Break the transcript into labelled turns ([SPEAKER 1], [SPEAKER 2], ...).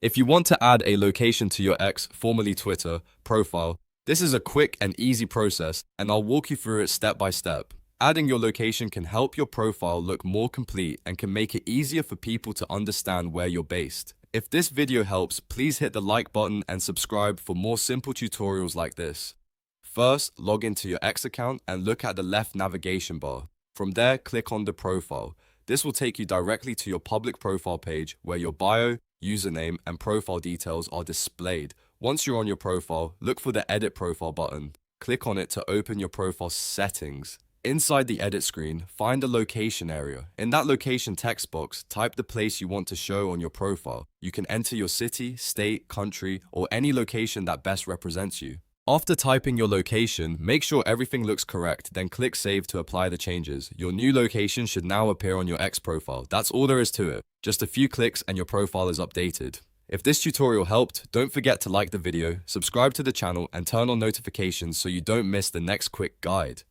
[SPEAKER 1] If you want to add a location to your X, formerly Twitter, profile, this is a quick and easy process, and I'll walk you through it step by step. Adding your location can help your profile look more complete and can make it easier for people to understand where you're based. If this video helps, please hit the like button and subscribe for more simple tutorials like this. First, log into your X account and look at the left navigation bar. From there, click on the profile. This will take you directly to your public profile page where your bio, username, and profile details are displayed. Once you're on your profile, look for the Edit Profile button. Click on it to open your profile settings. Inside the edit screen, find the location area. In that location text box, type the place you want to show on your profile. You can enter your city, state, country, or any location that best represents you. After typing your location, make sure everything looks correct, then click Save to apply the changes. Your new location should now appear on your X profile. That's all there is to it. Just a few clicks and your profile is updated. If this tutorial helped, don't forget to like the video, subscribe to the channel, and turn on notifications so you don't miss the next quick guide.